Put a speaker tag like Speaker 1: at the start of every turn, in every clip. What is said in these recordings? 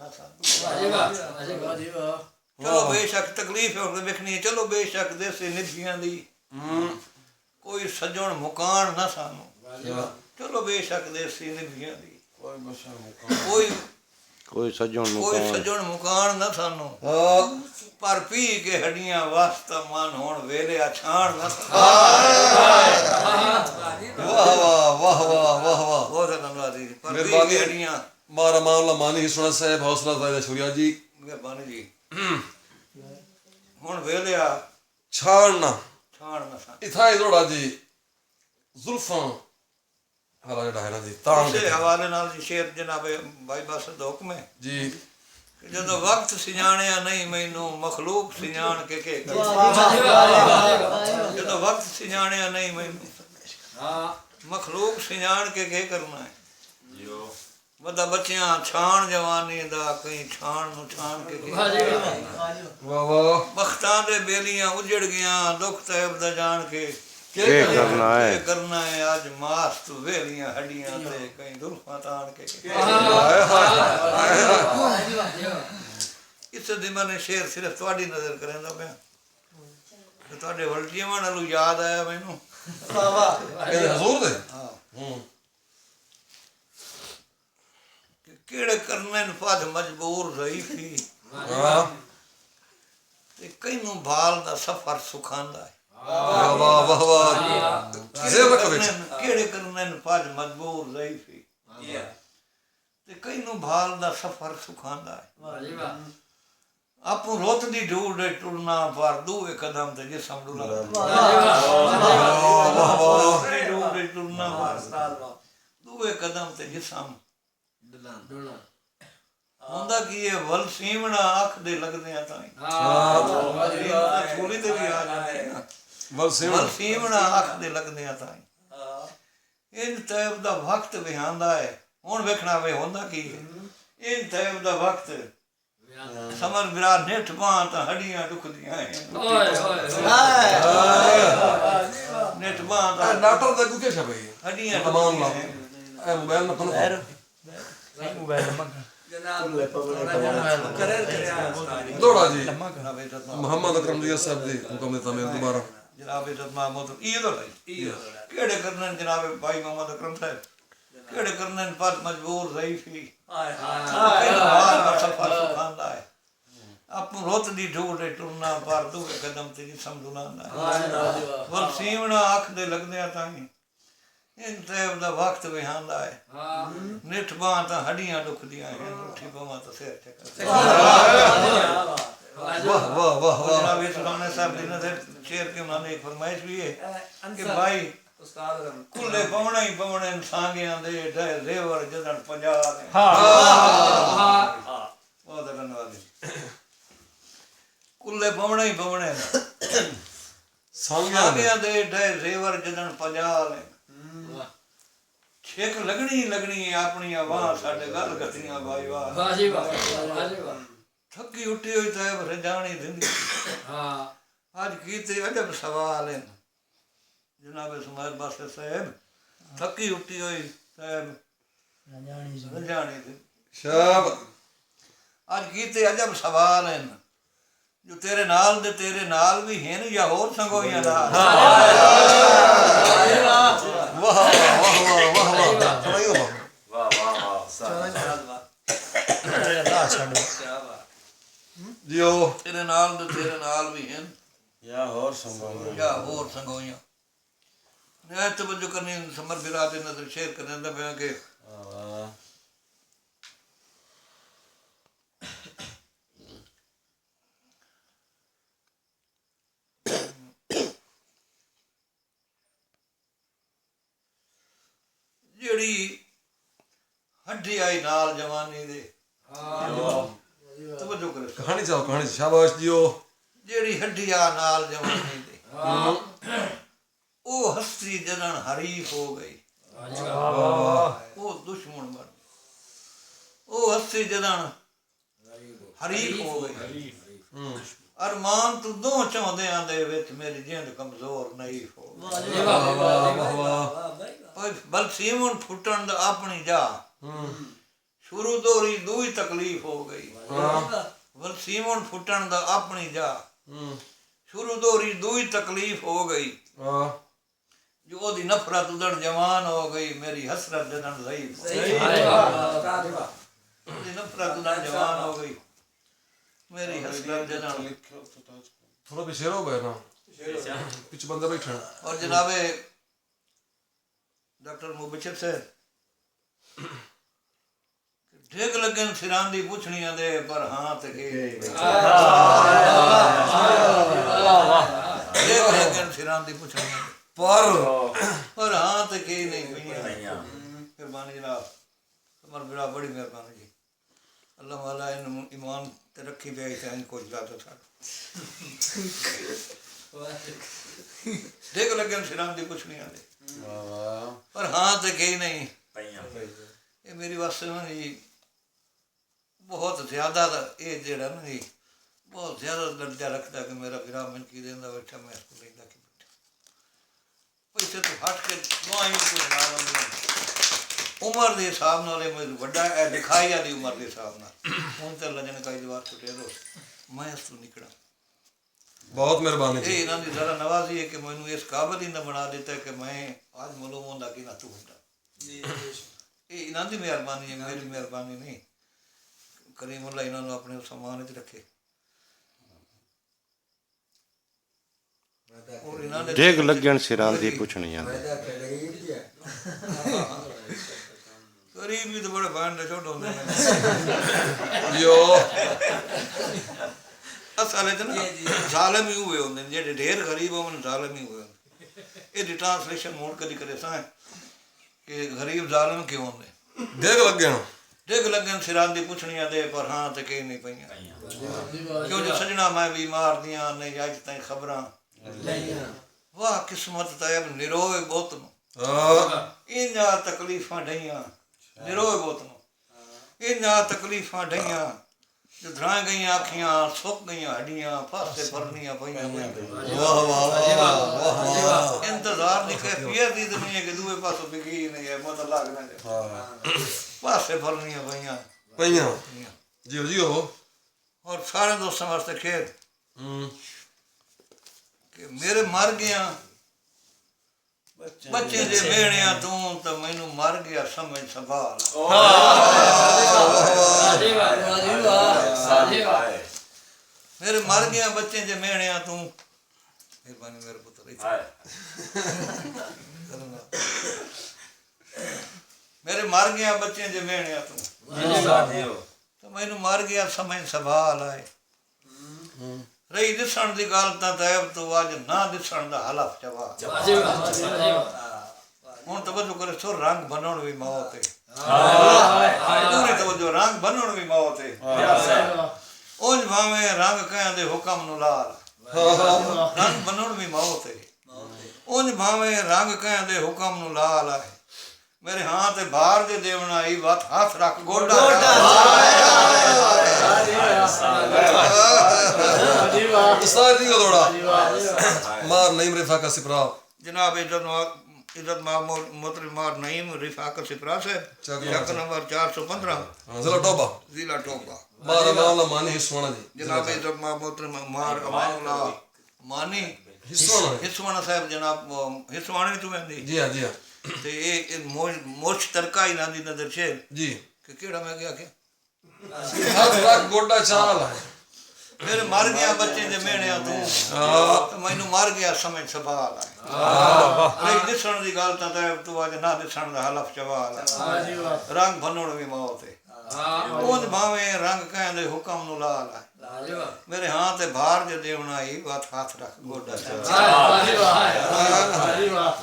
Speaker 1: ना सानू चलो बेशक तकलीफ वेखनी है चलो बेशक देसी निधियां दी कोई सजण मुकान ना सानू चलो बेशक देसी निधियां दी कोई सजण मुकान ना सानू पर पी के हड्डियां वास्ता मन होण वेले छाण ना
Speaker 2: वाह वाह वाह वाह वाह वाह
Speaker 1: बहुत धन्यवाद जी पर पी के हड्डियां
Speaker 2: मारा मामला मानी सुना साहब हौसला अफजाई शुक्रिया जी
Speaker 1: मेहरबानी जी हुण वेले
Speaker 2: छाड़ना
Speaker 1: सा
Speaker 2: इथा ही थोड़ा जी जुल्फां हला जड़ा है ना जी तां
Speaker 1: इसे हवाले नाल जी शेर जनाबे भाई बासत दा हुक्म है
Speaker 2: जी
Speaker 1: ਜਦੋਂ ਵਕਤ ਸਿਜਾਣਿਆ ਨਹੀਂ ਮੈਨੂੰ ਮਖਲੂਕ ਸਿਜਾਣ ਕੇ ਜਦੋਂ ਵਕਤ ਸਿਜਾਣਿਆ ਨਹੀਂ ਮੈਨੂੰ ਮਖਲੂਕ ਸਿਜਾਣ ਕੇ ਕੀ ਕਰਨਾ ਹੈ ਵੱਡਾ ਬੱਚਿਆਂ ਛਾਣ ਜਵਾਨੀ ਦਾ ਕਈ ਛਾਣ ਨੂੰ ਛਾਣ ਕੇ
Speaker 2: ਵਾਹ ਵਾਹ
Speaker 1: ਬਖਤਾਂ ਦੇ ਬੇਲੀਆਂ ਉਜੜ ਗਿਆ ਦੁੱਖ ਤੈਬ ਦਾ ਜਾਣ ਕੇ
Speaker 3: ਕੀ ਕਰਨਾ
Speaker 1: है आज मास्त वेलियां हड्डियां ते कई दुल्फा तान के इस दिमा ने शेर सिर्फ थोड़ी नजर करेंदा पे ਤੁਹਾਡੇ ਵਲਟੀਆਂ ਨਾਲੋਂ ਯਾਦ ਆਇਆ ਮੈਨੂੰ
Speaker 2: ਵਾਹ ਵਾਹ ਇਹ ਹਜ਼ੂਰ ਦੇ
Speaker 1: ਹਾਂ ਕਿਹੜੇ ਕਰਨੇ ਨੇ ਫਾਦ ਮਜਬੂਰ ਜ਼ਈਫੀ
Speaker 2: ਹਾਂ
Speaker 1: ਤੇ ਕਈਨੂੰ ਭਾਲ ਦਾ ਸਫ਼ਰ ਸੁਖਾਂਦਾ ਹੈ
Speaker 2: ਵਾਹ ਵਾਹ ਵਾਹ ਵਾਹ
Speaker 1: ਕਿਹੜੇ ਕਰਨੇ ਨੇ ਫਾਦ ਮਜਬੂਰ ਜ਼ਈਫੀ ਤੇ ਕਈਨੂੰ ਭਾਲ ਦਾ ਸਫ਼ਰ ਸੁਖਾਂਦਾ ਹੈ ਵਾਹ ਜੀ ਵਾਹ आपू रोत दी ढूंढ टुरना पर दूए कदम ते जिसम डुला ढूंढ टुरना पर दूए कदम ते जिसम डुला ਹੁੰਦਾ ਕੀ ਇਹ ਵਲ ਸੀਮਣਾ ਅੱਖ ਦੇ ਲੱਗਦੇ ਆ ਤਾਂ ਛੋਲੀ ਤੇ ਵੀ ਆ ਜਾਂਦੇ ਨਾ ਵਲ ਸੀਮਣਾ ਅੱਖ ਦੇ ਲੱਗਦੇ ਆ ਤਾਂ ਇਹ ਤੈਬ ਦਾ ਵਕਤ ਵਿਹਾਂਦਾ ਹੈ ਹੁਣ ਵੇਖਣਾ ਵੇ ਹੁੰਦਾ ਕੀ ਇਹ ਤੈਬ ਦਾ ਵਕਤ समर बिरा नेठ बां ता हड्डियां दुखदियां हैं नेठ बां ता
Speaker 2: डॉक्टर दा कुके छे भाई
Speaker 1: हड्डियां
Speaker 2: तमाम ला ए मोबाइल न फोन
Speaker 3: मोबाइल
Speaker 2: दौड़ा जी मोहम्मद अकरम जी साहब दी हुक्म देता मैं दोबारा
Speaker 1: जनाब इज्जत महमूद ई दो केड़े करने जनाब भाई मोहम्मद अकरम साहब केड़े करने पर मजबूर ज़ईफी हाय हाय सफर सुखांदा है आपू रोत दी ढूंढ टुरना पर दूए कदम ते जिसम डुलांदा है वल सीवना अख दे लगदे तां इन तैब दा वक्त विहांदा है निठ बां तां हड्डियां दुखदियां हैं उठी पवां तां सिर चकर
Speaker 2: वाह वाह वाह वाह
Speaker 1: जनाब सुल्तान साहब जी ने शेर के उन्होंने एक फरमाइश भी है कि भाई कुल्ले पवना ही पवने सांगियां दे रेवर जदन पंजाब दे बहुत धन्यवाद कुल्ले पवना ही पवने सांगियां दे रेवर जदन पंजाब दे छेक लगनी अपनी वाह साडे गल गतियां भाई वाह जी वाह थकी उठी हुई तैब रजानी जिंदगी आज कीते अजब सवाल है जनाब सुमार बासे साहब थकी उठी हुई साहब रजानी थी
Speaker 2: शाबाश
Speaker 1: आज कीते अजब सवाल हैं जो तेरे नाल भी हैं या और संगोइयां दा
Speaker 2: वाह वाह वाह वाह जियो
Speaker 1: तेरे नाल भी हैं
Speaker 3: या और
Speaker 1: संगोइयां ने तवज्जो करनी समर बिराद नजर शेयर करने दा पे के जेड़ी हड्डी आई नाल जवानी दे तवज्जो करे
Speaker 2: कहानी शाबाश जियो
Speaker 1: जेड़ी हड्डी आ नाल जवानी दे ओ हस्ती जदन हरीफ हो गई ओ दुश्मन बन ओ हस्ती जदन हरीफ हो गई अरमान तू दो चाहदे दे विच मेरी जिंद कमजोर नहीं हो बल सीमन फुटन दा अपनी जा ਸ਼ੁਰੂ ਤੋਂ ਹੀ ਦੂਈ ਤਕਲੀਫ ਹੋ ਗਈ
Speaker 2: ਹਾਂ
Speaker 1: ਵਸੀਮਣ ਫੁੱਟਣ ਦਾ ਆਪਣੀ ਜਾ
Speaker 2: ਹੂੰ
Speaker 1: ਸ਼ੁਰੂ ਤੋਂ ਹੀ ਦੂਈ ਤਕਲੀਫ ਹੋ ਗਈ
Speaker 2: ਹਾਂ
Speaker 1: ਜੋ ਉਹਦੀ ਨਫ਼ਰਤ ਉਦਣ ਜਵਾਨ ਹੋ ਗਈ ਮੇਰੀ ਹਸਰਤ ਜਦਨ ਜ਼ਈਫ ਉਹਦੀ ਨਫ਼ਰਤ ਉਦਣ ਜਵਾਨ ਹੋ ਗਈ ਮੇਰੀ ਹਸਰਤ ਜਦਨ
Speaker 2: थोड़ा भी शेर हो गया ना कुछ बंदा बैठा
Speaker 1: और जनाबे डॉक्टर मुबशर से ढेग लगन सिरां दी पुछणियां दे पर हां ते के ढेग लगन सिरां दी पुछणियां पर हां ते के नहीं पईयां मेहरबानी जनाब तुम्हारा बड़ा बड़ी मेहरबानी जी अल्लाह वाला इन ईमान ते रखी पे ते इनको इजाजत था देख लगन सिरां दी पुछणियां दे पर हां ते के नहीं ये मेरी वास्ते ना जी बहुत ज्यादा ये जेड़ा ना जी बहुत ज्यादा दर्जा रखता कि मेरा विराम मन की देंदा बैठा मैं इसको लेंदा कि बैठा पैसे तो हट के दुआई को ना उम्र के हिसाब नाल मेरी बड़ा है दिखाई आदि उम्र के हिसाब नाल हुन ते लजन का जवाब छुटे दो मैं इसको निकला
Speaker 2: बहुत मेहरबानी
Speaker 1: ये इन्हां दी जरा नवाजी है कि मैनू इस काबिल ही न बना देता है कि मैं आज मालूम होंदा कि ना तू होंदा ये इन्हां दी मेहरबानी है मेरी मेहरबानी नहीं करीम अल्लाह इन्हां नू अपने सम्मान च रखे और इन्हां दे
Speaker 3: डेग लगन सिरां दी पुछणियां
Speaker 1: गरीब भी तो बड़े बहन दे छोड़ होंदे ने
Speaker 2: यो
Speaker 1: असल च ना जालिम ही हुए होंदे ने जेडे ढेर गरीब होवन जालिम ही हुए होंदे ये ट्रांसलेशन मोड़ कदी करे सा कि गरीब जालिम क्यों होंदे
Speaker 2: देख लग गया
Speaker 1: डेग लगन सिरां दी पुछणियां दे पर हां ते के नहीं पईयां क्यों जो सजना मैं बीमार दियां नहीं अज ताईं खबरां वाह किस्मत तैब निरोए बहुत इन्ना तकलीफां ढईयां निरोए बहुत इन्ना तकलीफां ढईयां जो धरा गई अखियां सुक गई हड्डियां फासे भरनियां पईयां
Speaker 2: वाह वाह वाह
Speaker 1: इंतजार दी कैफियत ही नहीं है कि दूए पासों बिकी नहीं है मतलब लगना है फासे भरनियां पईयां
Speaker 2: पईयां जियो जियो
Speaker 1: और सारे दोस्तों वास्ते खेत कि मेरे मर गया बच्चे जे मेणिया तू तो मैनू मर गया समझ संभाल मेरे मर गया बच्चे जे मेणिया तू मेहरबानी मेरे पुत्र मेरे मर गया बच्चे जे मेणिया तू तो मैनू मर गया समझ संभाल आए रही दिसण दी गल तां तैब तो अज ना दिसण दा हलफ जवाब हुण तवज्जो करे सो रंग बनण भी मौत है पूरी तवज्जो रंग बनण भी मौत है उंज भावें रंग कहण दे हुक्म नु लाल रंग बनण भी मौत है उंज भावें रंग कहण दे हुक्म नु लाल है मेरे हाथ ते बाहर दे देवना आई बात हाथ रख गोडा
Speaker 2: सारी को थोड़ा मार नहीं रिफा का सिपरा
Speaker 1: जनाब इज्जत मोहतरम मार नईम रिफाकत सिपरा से चक नंबर 415
Speaker 2: जिला टोबा मार मामला मानी हिस्सवाना जी
Speaker 1: जनाब इज्जत मोहतरम मार अमानुल्ला मानी हिस्सवाना साहब जनाब हिस्सवाने तो मैं
Speaker 2: जी हां
Speaker 1: ते ये मोश तरका ही ना दी नजर से
Speaker 2: जी
Speaker 1: कि केड़ा मैं गया के
Speaker 2: हाथ रख गोडा चाल है
Speaker 1: मेरे मर गया बच्चे जे मेणिया तू तो मैनू मर गया समझ संभाल है दिसण दी गल तां तू अज ना दिसण दा हलफ जवाल रंग बनण भी मौत है उंज भावें रंग कहंदे हुक्म नु लाल है मेरे हाथ ते बाहर जे देवना आई बात हाथ रख गोडा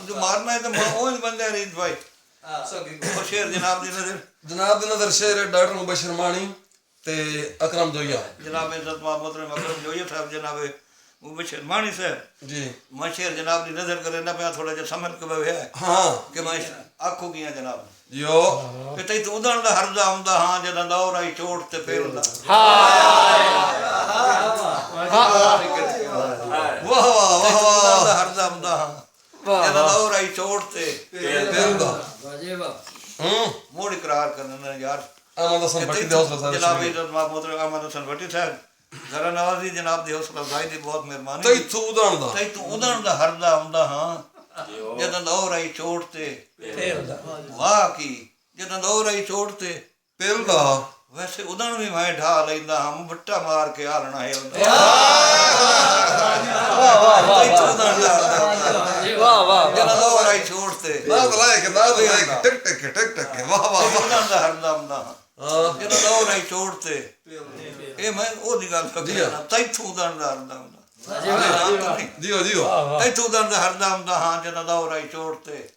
Speaker 1: जो मारना है तो उंज बंदे रीत भाई शेर जनाब दी नजर
Speaker 2: शेर डॉक्टर मुबशर मानी ते अकरम जोया
Speaker 1: जनाब इज्जत मोहतरम अकरम जोया साहब जनाब मुबशर मानी साहब
Speaker 2: जी
Speaker 1: मैं शेर जनाब दी नजर करे ना पे थोड़ा जा समझ के है
Speaker 2: हां
Speaker 1: कि मैं आखो किया जनाब
Speaker 2: यो
Speaker 1: कि तई तो उदण दा हरदा हुंदा हां जदा दौर आई चोट ते फेरदा वाह वाह वाह हरदा हुंदा हां जदा दौर आई चोट ते फेरदा मोड़ इकरार करना यार
Speaker 2: आमद ਹਸਨ ਭੱਟੀ ਦੇ ਹੌਸਲਾ ਸਾਹਿਬ
Speaker 1: ਜਨਾਬ ਇਜ਼ਤ ਮਾਮੂਦ ਅਹਿਮਦ ਹਸਨ ਭੱਟੀ ਸਾਹਿਬ ਜ਼ਰਾ ਨਵਾਜ਼ੀ ਜਨਾਬ ਦੀ ਹੌਸਲਾ ਅਫਜ਼ਾਈ ਦੀ ਬਹੁਤ ਮਿਹਰਬਾਨੀ
Speaker 2: ਤੈਥੋਂ ਉਦਾਣ ਦਾ
Speaker 1: ਤੂੰ ਉਦਣ ਦਾ ਹਰਦਾ ਹੁੰਦਾ ਹਾਂ ਜਦੋਂ ਲੋਰ ਆਈ ਚੋਟ ਤੇ ਵਾਹ ਕੀ ਜਦੋਂ ਲੋਰ ਆਈ ਚੋਟ ਤੇ
Speaker 2: ਪਿਲ ਦਾ
Speaker 1: ਵੈਸੇ ਉਦਣ ਵੀ ਮੈਂ ਢਾ ਲੈਂਦਾ ਹਾਂ ਵੱਟਾ ਮਾਰ ਕੇ ਹਾਲਣਾ ਹੈ ਹੁੰਦਾ
Speaker 4: ਵਾਹ ਵਾਹ
Speaker 1: ਜਦੋਂ ਲੋਰ ਆਈ ਚੋਟ ਤੇ
Speaker 2: ਨਾਦ ਲਾਇਕ ਟਿਕ ਟਿਕ ਟਿਕ ਟਿਕ ਵਾਹ ਵਾਹ ਵਾਹ
Speaker 1: ਉਦਣ ਦਾ ਹਰਦਾ ਹੁੰਦਾ ਹਾਂ
Speaker 2: ਹਾਂ
Speaker 1: ਜਦੋਂ ਲੋਰ ਆਈ ਚੋਟ ਤੇ ਇਹ ਮੈਂ ਉਹਦੀ ਗੱਲ ਕਰਦਾ ਤੈਥੋਂ ਉਦਣ ਦਾ ਹਰਦਾ ਹੁੰਦਾ
Speaker 2: ਜੀਓ ਜੀਓ
Speaker 1: ਤੈਥੋਂ ਉਦਣ ਦਾ ਹਰਦਾ ਹੁੰਦਾ ਹਾਂ ਜਦੋਂ ਲੋਰ ਆਈ ਚੋਟ ਤੇ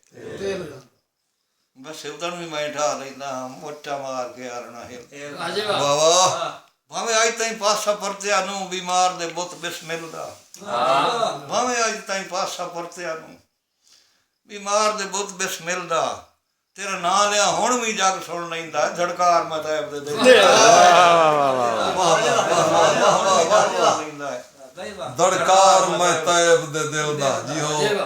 Speaker 1: ਬਸ ਉਦਣ ਵੀ ਮੈਂ ਢਾ ਲੈਂਦਾ ਹਾਂ ਮੋਟਾ ਮਾਰ ਕੇ ਹਾਲਣਾ ਹੈ
Speaker 2: ਵਾਹ ਵਾਹ
Speaker 1: ਭਾਵੇਂ ਅੱਜ ਤਾਈਂ ਪਾਸਾ ਪਰਤਿਆਂ ਨੂੰ ਬਿਮਾਰ ਦੇ ਬੁੱਤ ਬਿਸਮਿਲ ਦਾ ਭਾਵੇਂ ਅੱਜ ਤਾਈਂ ਪਾਸਾ ਪਰਤਿਆਂ ਨੂੰ ਬਿਮਾਰ ਦੇ ਬੁੱਤ ਬਿਸਮਿਲ ਦਾ ਤੇਰਾ ਨਾਂ ਲਿਆ ਹੁਣ ਵੀ ਜੱਗ ਸੁਣ ਲੈਂਦਾ ਧੜਕਾਰ ਮਤੈਬ ਦੇ
Speaker 2: ਦੜਕਾਰ ਮੈਂ ਤੈਬ ਦੇ ਦਿਲ ਦਾ ਜੀ ਹੋ